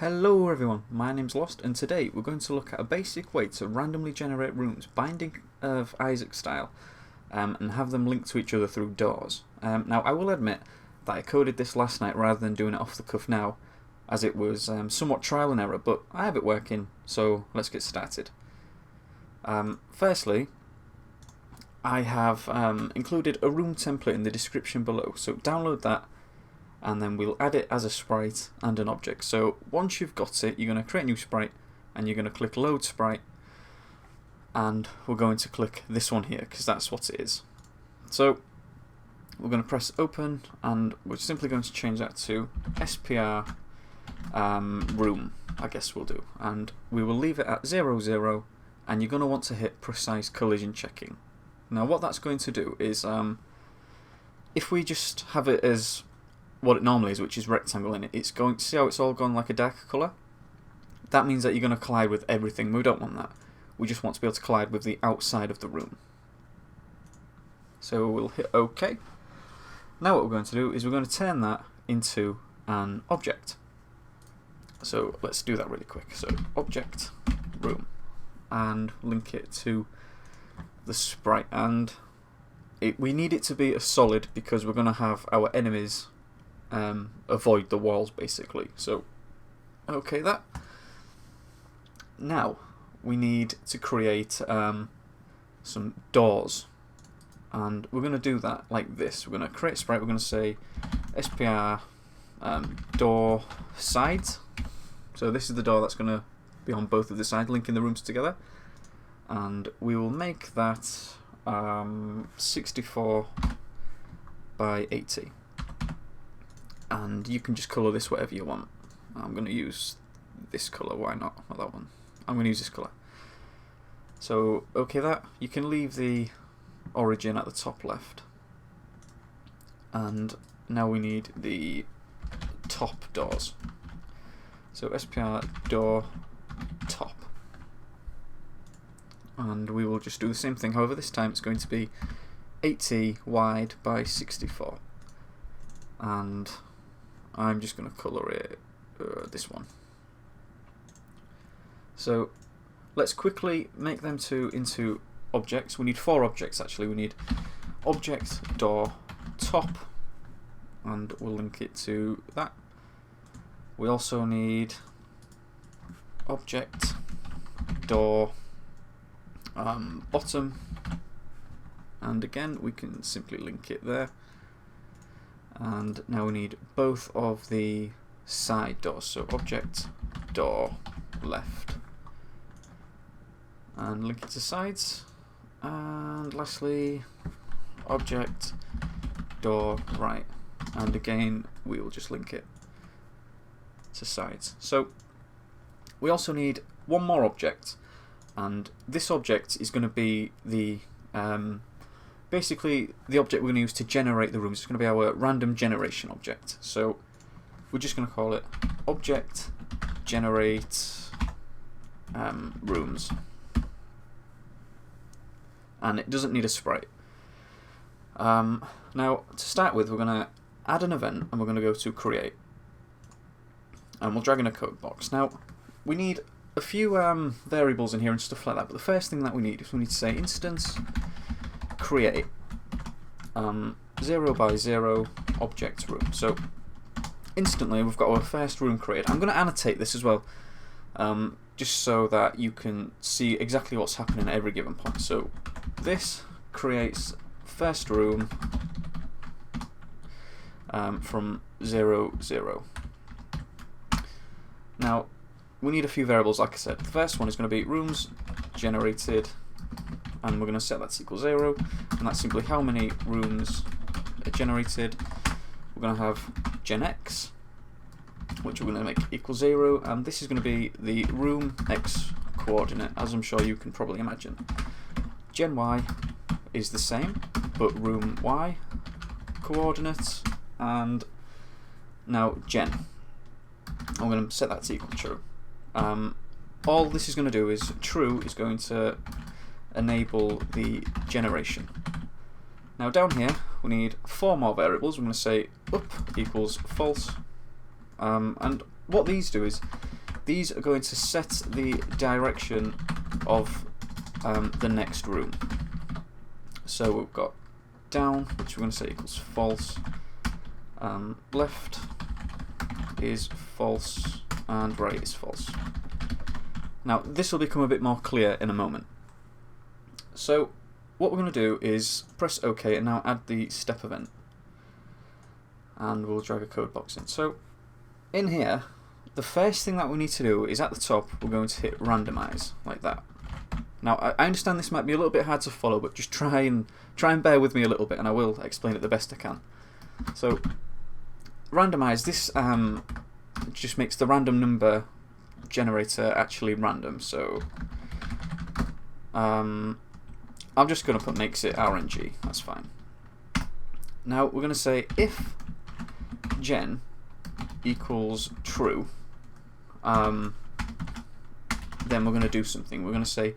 Hello everyone, my name's Lost, and today we're going to look at a basic way to randomly generate rooms, Binding of Isaac style, and have them linked to each other through doors. Now I will admit that I coded this last night rather than doing it off the cuff now, as it was somewhat trial and error, but I have it working, so let's get started. Firstly, I have included a room template in the description below, so download that and then we'll add it as a sprite and an object. So once you've got it, you're going to create a new sprite and you're going to click load sprite, and we're going to click this one here because that's what it is. So we're going to press open and we're simply going to change that to SPR room, I guess we'll do, and we will leave it at 0, 0, and you're going to want to hit precise collision checking. Now what that's going to do is if we just have it as what it normally is, which is rectangle in it, it's going to see how it's all gone like a darker colour. That means that you're going to collide with everything. We don't want that. We just want to be able to collide with the outside of the room. So we'll hit OK. Now what we're going to do is we're going to turn that into an object. So let's do that really quick. So object room, and link it to the sprite, and we need it to be a solid because we're going to have our enemies avoid the walls basically. So okay, that. Now we need to create some doors, and we're going to do that like this. We're going to create a sprite. We're going to say SPR door sides. So this is the door that's going to be on both of the sides, linking the rooms together, and we will make that 64 by 80. And you can just colour this whatever you want. I'm going to use this colour, why not? Not that one. I'm going to use this colour. So, okay, that. You can leave the origin at the top left. And now we need the top doors. So SPR door top. And we will just do the same thing, however this time it's going to be 80 wide by 64. And I'm just going to colour it this one. So let's quickly make them into objects. We need 4 objects actually. We need object door top, and we'll link it to that. We also need object door bottom, and again we can simply link it there. And now we need both of the side doors, so object door left, and link it to sides. And lastly object door right, and again we will just link it to sides. So we also need one more object, and this object is going to be the basically the object we're going to use to generate the rooms. It's going to be our random generation object. So we're just going to call it object generate rooms, and it doesn't need a sprite. Now to start with, we're going to add an event, and we're going to go to create, and we'll drag in a code box. Now we need a few variables in here and stuff like that, but the first thing that we need is we need to say instance create 0 by 0 object room. So instantly we've got our first room created. I'm going to annotate this as well, just so that you can see exactly what's happening at every given point. So this creates first room from 0, 0. Now we need a few variables, like I said. The first one is going to be rooms generated, and we're going to set that to equal 0, and that's simply how many rooms are generated. We're going to have gen x, which we're going to make equal 0, and this is going to be the room x coordinate, as I'm sure you can probably imagine. Gen y is the same, but room y coordinates, and now gen. I'm going to set that to equal true. All this is going to do is true is going to enable the generation. Now down here we need 4 more variables. We're going to say up equals false, and what these do is these are going to set the direction of the next room. So we've got down, which we're going to say equals false, left is false, and right is false. Now this will become a bit more clear in a moment. So what we're going to do is press OK and now add the step event. And we'll drag a code box in. So in here, the first thing that we need to do is at the top we're going to hit randomize, like that. Now I understand this might be a little bit hard to follow, but just try and bear with me a little bit and I will explain it the best I can. So randomize, this just makes the random number generator actually random. So I'm just going to put makes it RNG, that's fine. Now we're going to say if gen equals true, then we're going to do something. We're going to say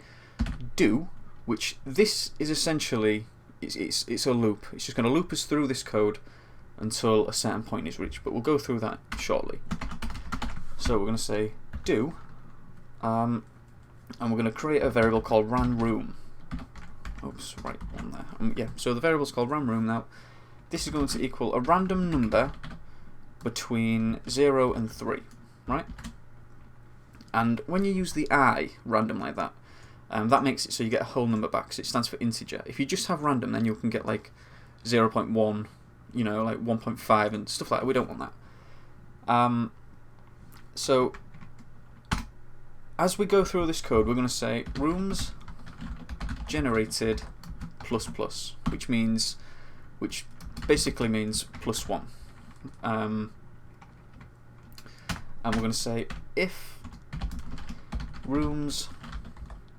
do, which this is essentially it's a loop. It's just going to loop us through this code until a certain point is reached, but we'll go through that shortly. So we're going to say do, and we're going to create a variable called ranRoom. Oops, right one there. Yeah, so the variable is called ranRoom. Now this is going to equal a random number between 0 and 3, right? And when you use the I random like that, that makes it so you get a whole number back, so it stands for integer. If you just have random, then you can get like 0.1, you know, like 1.5 and stuff like that. We don't want that. So as we go through this code, we're going to say rooms generated plus plus, which basically means +1. And we're going to say if rooms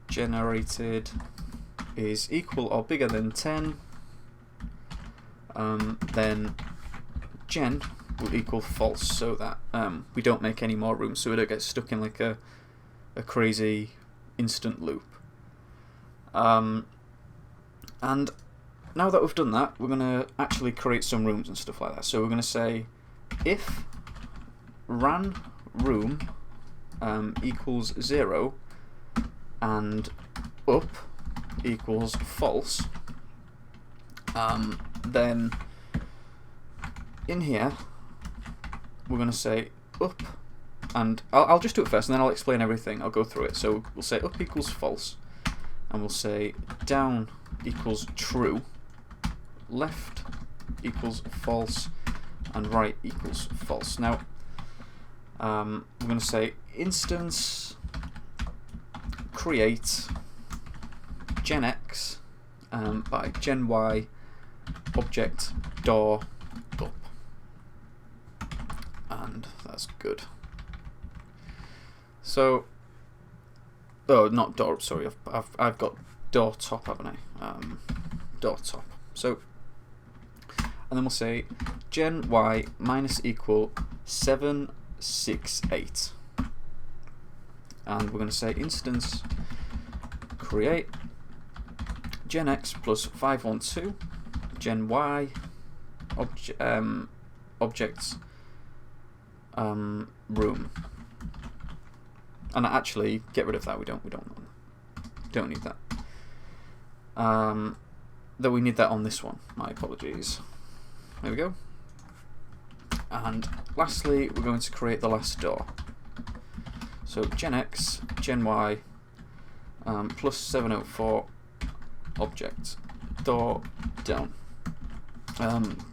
generated is equal or bigger than 10, then gen will equal false, so that we don't make any more rooms, so we don't get stuck in like a crazy instant loop. And now that we've done that, we're going to actually create some rooms and stuff like that. So we're going to say if ranRoom equals 0 and up equals false, then in here we're going to say up, and I'll just do it first and then I'll explain everything. I'll go through it. So we'll say up equals false, and we'll say down equals true, left equals false, and right equals false. Now we're going to say instance create genx by GenY object door up, and that's good. So not door, sorry, I've got door top, haven't I? Door top. So, and then we'll say GenY minus equal 768, and we're going to say instance create genx plus 512 GenY objects room. And actually, get rid of that. We don't need that. Though we need that on this one. My apologies. There we go. And lastly, we're going to create the last door. So genx GenY plus 704 object door down.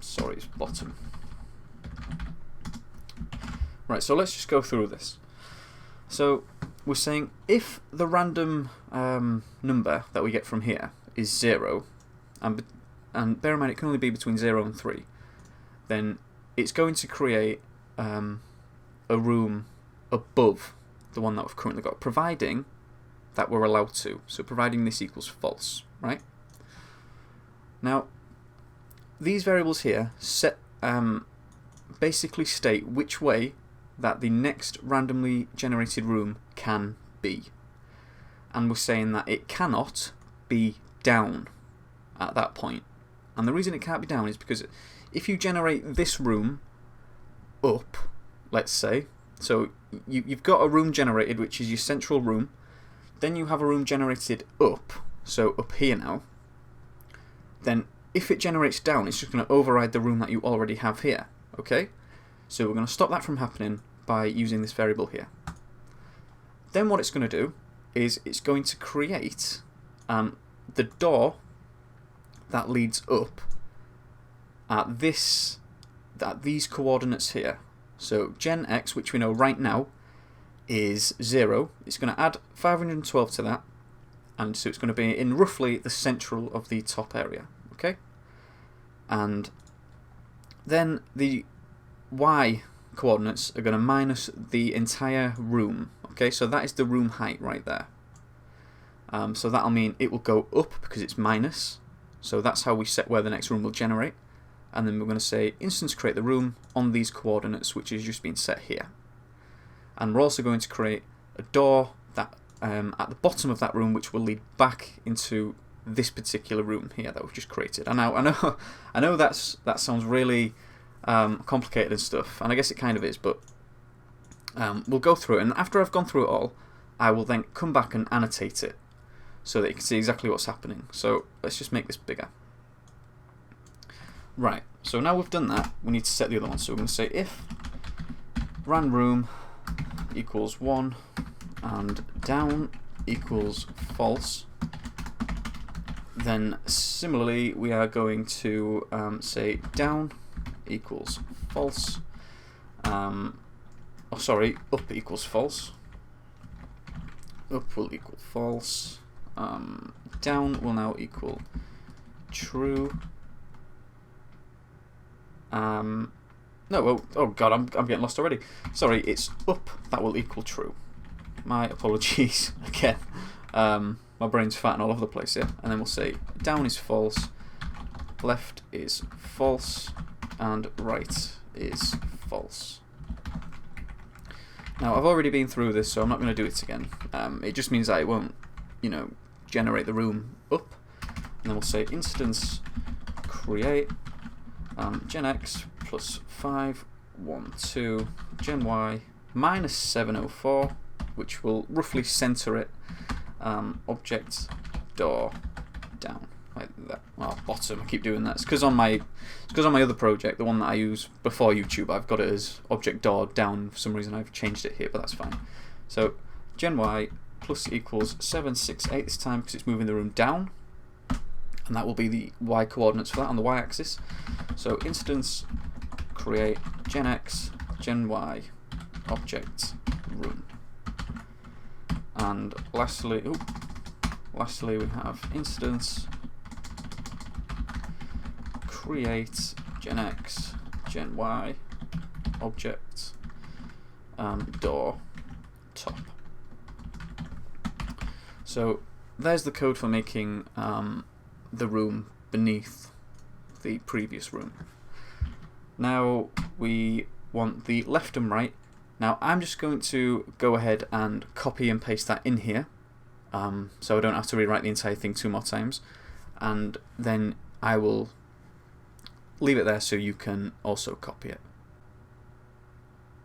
Sorry, it's bottom. Right. So let's just go through this. So we're saying if the random number that we get from here is 0, and bear in mind it can only be between 0 and 3, then it's going to create a room above the one that we've currently got, providing that we're allowed to. So providing this equals false, right? Now, these variables here basically state which way that the next randomly generated room can be. And we're saying that it cannot be down at that point. And the reason it can't be down is because if you generate this room up, let's say, so you've got a room generated, which is your central room. Then you have a room generated up, so up here now. Then if it generates down, it's just going to override the room that you already have here. Okay? So we're going to stop that from happening by using this variable here. Then what it's going to do is it's going to create the door that leads up at these coordinates here. So gen x, which we know right now is 0, it's going to add 512 to that, and so it's going to be in roughly the central of the top area. Okay? And then the y coordinates are going to minus the entire room. Okay, so that is the room height right there. So that'll mean it will go up because it's minus. So that's how we set where the next room will generate. And then we're going to say instance create the room on these coordinates, which has just been set here. And we're also going to create a door that at the bottom of that room, which will lead back into this particular room here that we've just created. And now I know that sounds really complicated and stuff, and I guess it kind of is, but we'll go through it. And after I've gone through it all, I will then come back and annotate it so that you can see exactly what's happening. So let's just make this bigger. Right, so now we've done that, we need to set the other one. So we're going to say if ranroom equals 1 and down equals false, then similarly we are going to say down equals false, up equals false, up will equal false, down will now equal true. No, oh god, I'm getting lost already. Sorry, it's up that will equal true. My apologies again. My brain's fatting all over the place here. And then we'll say down is false, left is false, and right is false. Now I've already been through this, so I'm not going to do it again. It just means that it won't, generate the room up. And then we'll say instance create gen x plus 512 gen y minus 704, which will roughly center it. Object door down like that. Well, bottom. I keep doing that. It's because on my other project, the one that I use before YouTube, I've got it as object door down. For some reason, I've changed it here, but that's fine. So gen y plus equals 768 this time because it's moving the room down, and that will be the y coordinates for that on the y-axis. So instance create gen x gen y object room. And lastly we have instance create gen x gen y object door top. So there's the code for making the room beneath the previous room. Now we want the left and right. Now I'm just going to go ahead and copy and paste that in here, so I don't have to rewrite the entire thing 2 more times, and then I will leave it there so you can also copy it.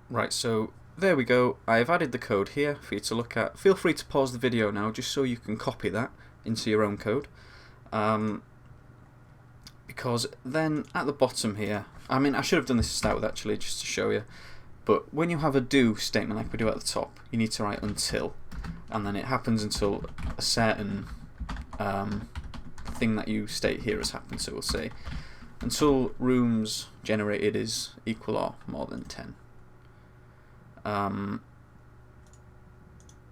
Right, so there we go. I've added the code here for you to look at. Feel free to pause the video now just so you can copy that into your own code, because then at the bottom here, I should have done this to start with actually, just to show you. But when you have a do statement like we do at the top, you need to write until, and then it happens until a certain thing that you state here has happened. So we'll say until rooms generated is equal or more than 10.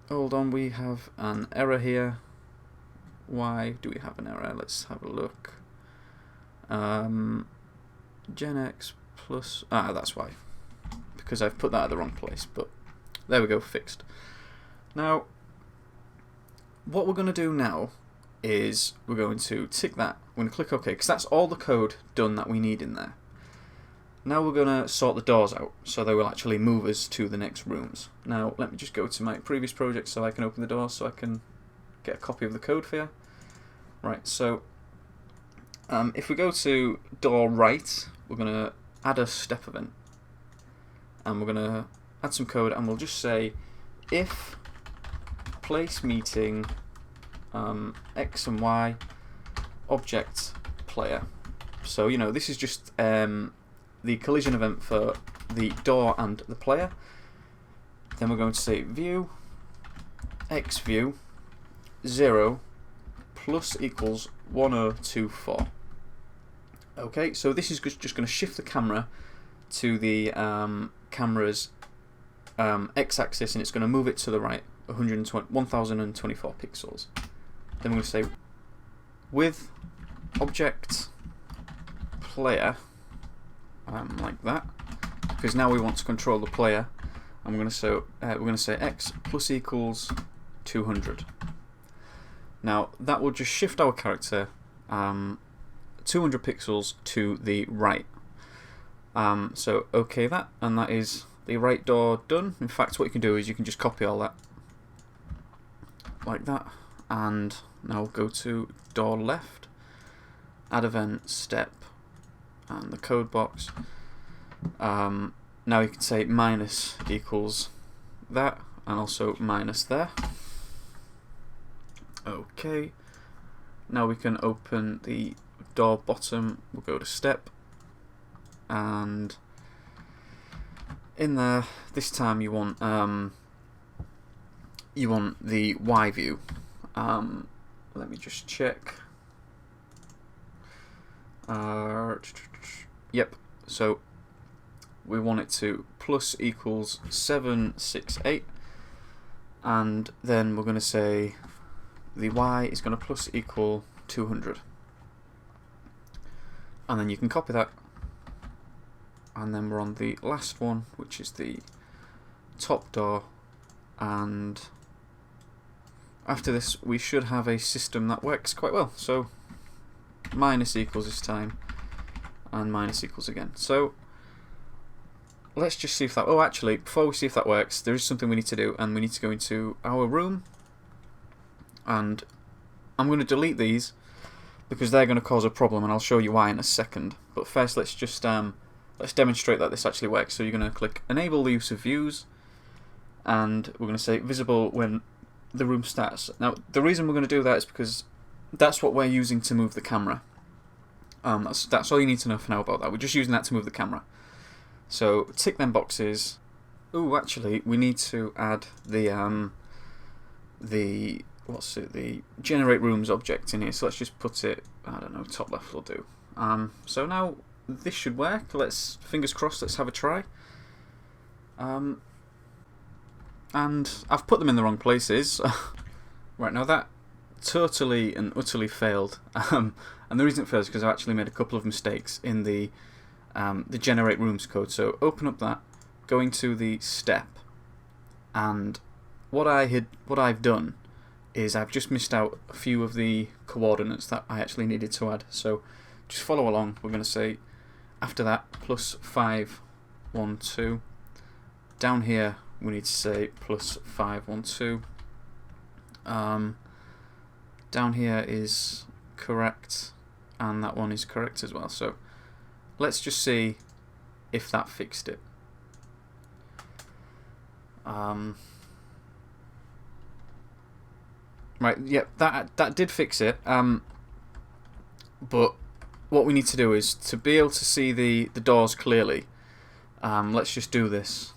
Hold on, we have an error here. Why do we have an error? Let's have a look. Gen x plus, that's why. Because I've put that at the wrong place, but there we go, fixed. Now, what we're going to do now is we're going to tick that, we're going to click OK, because that's all the code done that we need in there. Now we're going to sort the doors out, so they will actually move us to the next rooms. Now, let me just go to my previous project so I can open the door, so I can get a copy of the code for you. Right, so if we go to door right, we're going to add a step event. And we're going to add some code, and we'll just say if place meeting X and Y object player. So, you know, this is just the collision event for the door and the player. Then we're going to say view X view 0 plus equals 1024. Okay, so this is just going to shift the camera to the camera's x-axis, and it's going to move it to the right 1024 pixels. Then we're going to say with object player, like that, because now we want to control the player, and we're going to say x plus equals 200. Now that will just shift our character 200 pixels to the right. So okay that, and that is the right door done. In fact, what you can do is you can just copy all that like that, and now go to door left, add event step, and the code box. Now you can say minus equals that, and also minus there. Okay, now we can open the door bottom. We'll go to step, and in there this time you want the Y view. Let me just check. Yep, so we want it to plus equals 768, and then we're going to say the Y is going to plus equal 200, and then you can copy that, and then we're on the last one, which is the top door, and after this we should have a system that works quite well. So minus equals this time, and minus equals again. So let's just see if that... Oh, actually, before we see if that works, there is something we need to do, and we need to go into our room, and I'm going to delete these because they're going to cause a problem, and I'll show you why in a second. But first, let's just let's demonstrate that this actually works. So you're going to click enable the use of views, and we're going to say visible when the room starts. Now the reason we're going to do that is because that's what we're using to move the camera. That's all you need to know for now about that. We're just using that to move the camera. So tick them boxes. Oh, actually, we need to add the generate rooms object in here. So let's just put it, I don't know, top left will do. So now this should work. Let's, fingers crossed, let's have a try. And I've put them in the wrong places. Right, now that totally and utterly failed. And the reason it failed is because I've actually made a couple of mistakes in the generate rooms code. So open up that, go into the step, and what I've done is I've just missed out a few of the coordinates that I actually needed to add. So just follow along. We're going to say after that plus 5 1 2. Down here we need to say plus 5 1 2. Down here is correct, and that one is correct as well. So let's just see if that fixed it. Right, yep, that did fix it. But what we need to do is to be able to see the doors clearly. Let's just do this.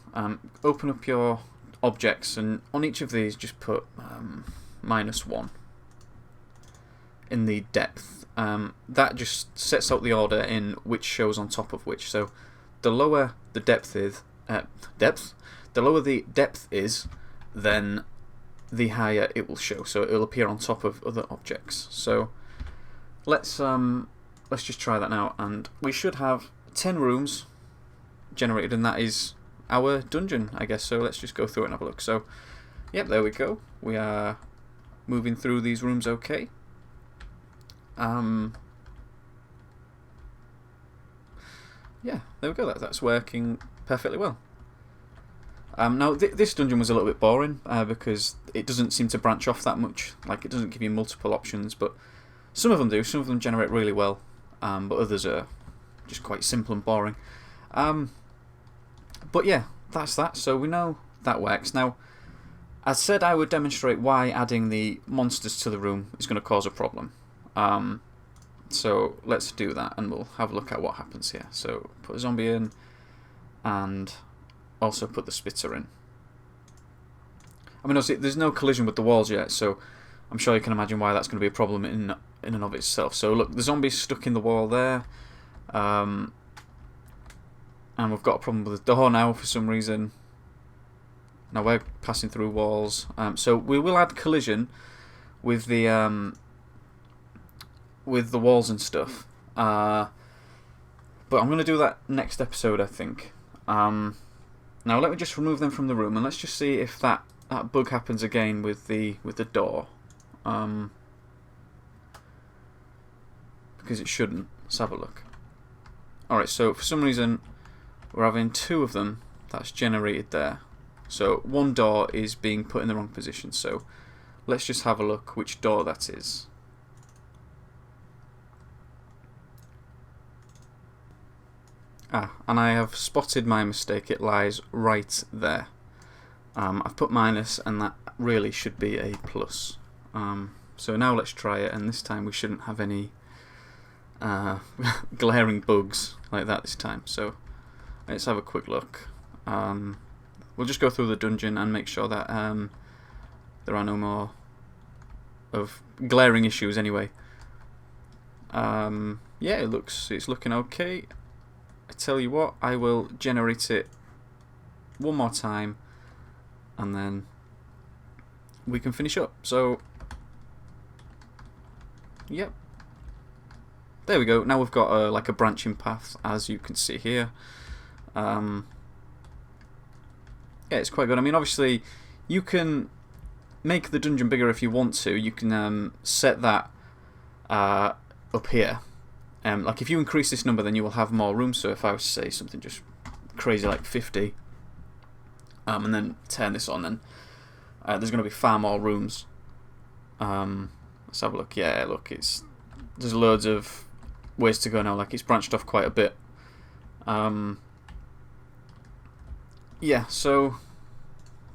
Open up your objects, and on each of these just put -1 in the depth. That just sets out the order in which shows on top of which. So the lower the depth is, the lower the depth is, then the higher it will show. So it will appear on top of other objects. So let's just try that now, and we should have 10 rooms generated, and that is our dungeon, I guess. So let's just go through it and have a look. So yep, there we go. We are moving through these rooms okay. Yeah, there we go. That's working perfectly well. Now this dungeon was a little bit boring because it doesn't seem to branch off that much. Like, it doesn't give you multiple options, but some of them do. Some of them generate really well, but others are just quite simple and boring. But yeah, that's that. So we know that works. Now, I said I would demonstrate why adding the monsters to the room is going to cause a problem. So let's do that, and we'll have a look at what happens here. So put a zombie in, and also put the spitter in. I mean, obviously, there's no collision with the walls yet, so I'm sure you can imagine why that's going to be a problem in and of itself. So look, the zombie's stuck in the wall there, and we've got a problem with the door now for some reason. Now we're passing through walls, so we will add collision with the walls and stuff. But I'm going to do that next episode, I think. Now let me just remove them from the room, and let's just see if that bug happens again with the door. Because it shouldn't. Let's have a look. Alright, so for some reason we're having 2 of them that's generated there. So one door is being put in the wrong position. So let's just have a look which door that is. And I have spotted my mistake. It lies right there. I've put minus, and that really should be a plus. So now let's try it, and this time we shouldn't have any glaring bugs like that this time. So let's have a quick look. We'll just go through the dungeon and make sure that there are no more of glaring issues anyway. Yeah, it's looking okay. I tell you what, I will generate it one more time, and then we can finish up. So, yep. There we go. Now we've got like a branching path, as you can see here. Yeah, it's quite good. I mean, obviously, you can make the dungeon bigger if you want to. You can set that up here. Like if you increase this number, then you will have more room. So if I was to say something just crazy like 50, and then turn this on, then there's going to be far more rooms. Let's have a look. Yeah, look, there's loads of ways to go now. Like it's branched off quite a bit. Yeah, so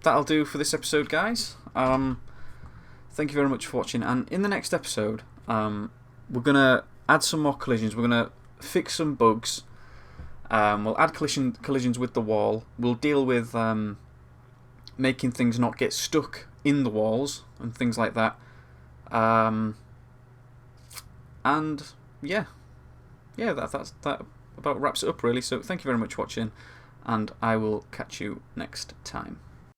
that'll do for this episode, guys. Thank you very much for watching, and in the next episode, we're gonna add some more collisions. We're gonna fix some bugs. We'll add collisions with the wall. We'll deal with making things not get stuck in the walls and things like that. And yeah, that about wraps it up really. So thank you very much for watching, and I will catch you next time.